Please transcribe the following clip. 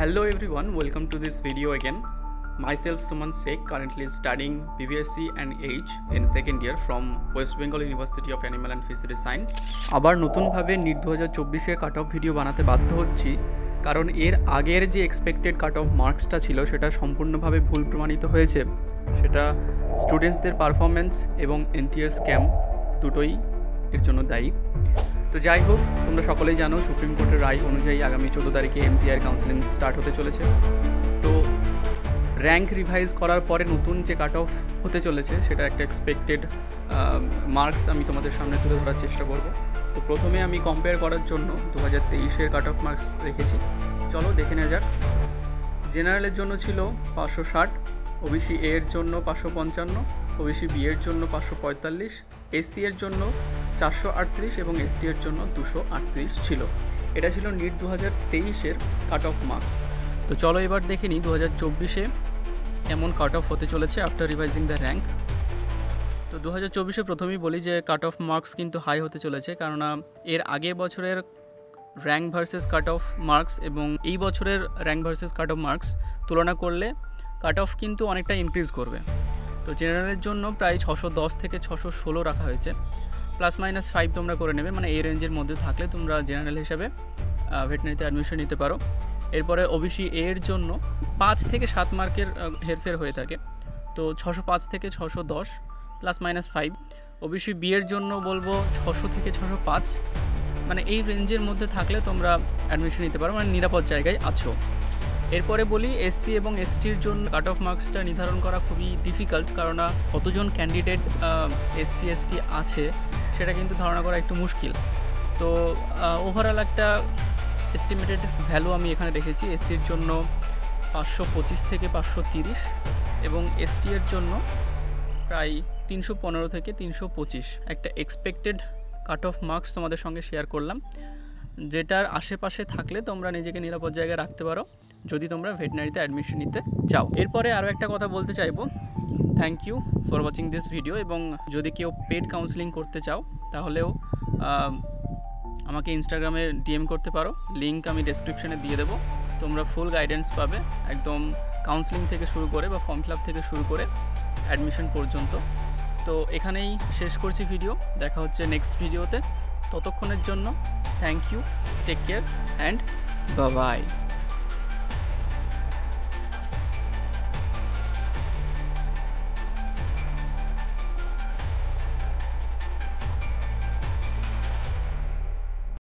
Hello everyone, welcome to this video again. Myself Suman Sheikh, currently studying BBSc and H in second year from West Bengal University of Animal and Fishery Science. আবার নতুনভাবে NEET 2024 এর cut off video বানাতে বাধ্য হচ্ছি কারণ এর আগের যে এক্সপেক্টেড কাট অফ মার্কসটা ছিল সেটা সম্পূর্ণভাবে ভুল প্রমাণিত হয়েছে। সেটা স্টুডেন্টসদের পারফরমেন্স এবং এনটিআর স্ক্যাম দুটোই এর জন্য দায়ী। তো যাই হোক, তোমরা সকলেই জানো সুপ্রিম কোর্টের রায় অনুযায়ী আগামী 14 তারিখে এমসিআর কাউন্সেলিং স্টার্ট হতে চলেছে। তো র্যাঙ্ক রিভাইজ করার পরে নতুন যে কাট অফ হতে চলেছে সেটা একটা এক্সপেক্টেড মার্কস আমি তোমাদের সামনে তুলে ধরার চেষ্টা করব। তো প্রথমে আমি কম্পেয়ার করার জন্য 2023-এর কাট অফ মার্কস রেখেছি, চলো দেখে নেওয়া যাক। জেনারেলের জন্য ছিল 560, ওবিসি এ এর জন্য 555, ওবিসি বি এর জন্য 545, এসসি এর জন্য 438 এবং এসটি এর জন্য 238 ছিল। এটা ছিল নিট 2023-এর কাট অফ মার্কস। তো চলো এবার দেখে নিই 2024-এ এমন কাট অফ হতে চলেছে আফটার রিভাইজিং দ্য র্যাঙ্ক। তো 2024-এ প্রথমেই বলি যে কাট অফ মার্কস কিন্তু হাই হতে চলেছে, কেননা এর আগের বছরের rank versus cut off marks এবং এই বছরের rank versus cut off marks তুলনা করলে কাট অফ কিন্তু অনেকটা ইনক্রিজ করবে। তো জেনারেলের জন্য প্রায় 610 থেকে 616 রাখা হয়েছে, ±5 তোমরা করে নেবে, মানে এই রেঞ্জের মধ্যে থাকলে তোমরা জেনারেল হিসাবে ভেটেরিনারিতে অ্যাডমিশন নিতে পারো। এরপরে ওবিসি এ এর জন্য 5 থেকে 7 মার্কের হেরফের হয়ে থাকে, তো 605 থেকে 610 ±5। ওবিসি বি এর জন্য বলবো 600 থেকে 605, মানে এই রেঞ্জের মধ্যে থাকলে তোমরা অ্যাডমিশন নিতে পারো, মানে নিরাপদ জায়গায় আছো। এরপরে বলি এসসি এবং এসটির জন্য কাট অফ মার্কসটা নির্ধারণ করা খুবই ডিফিকাল্ট, কারণ কতজন ক্যান্ডিডেট এসসি এসটি আছে সেটা কিন্তু ধারণা করা একটু মুশকিল। তো ওভারঅল একটা এস্টিমেটেড ভ্যালু আমি এখানে রেখেছি। এসসির জন্য 525 থেকে 530 এবং এসটি এর জন্য প্রায় 315 থেকে 325 একটা এক্সপেক্টেড কাট অফ মার্কস তোমাদের সঙ্গে শেয়ার করলাম, যেটার আশেপাশে থাকলে তোমরা নিজেকে নিরাপদ জায়গায় রাখতে পারো যদি তোমরা ভেটেরিনারিতে অ্যাডমিশন নিতে চাও। এরপরে আরও একটা কথা বলতে চাইবো, thank you for watching this video. এবং যদি কেউ পেড কাউন্সেলিং করতে চাও তাহলেও আমাকে ইনস্টাগ্রামে ডিএম করতে পারো, লিঙ্ক আমি ডেসক্রিপশানে দিয়ে দেবো। তোমরা ফুল গাইডেন্স পাবে, একদম কাউন্সেলিং থেকে শুরু করে বা ফর্ম ফিল আপ থেকে শুরু করে অ্যাডমিশন পর্যন্ত। তো এখানেই শেষ করছি ভিডিও, দেখা হচ্ছে নেক্সট ভিডিওতে। ততক্ষণের জন্য thank you, take care and bye by.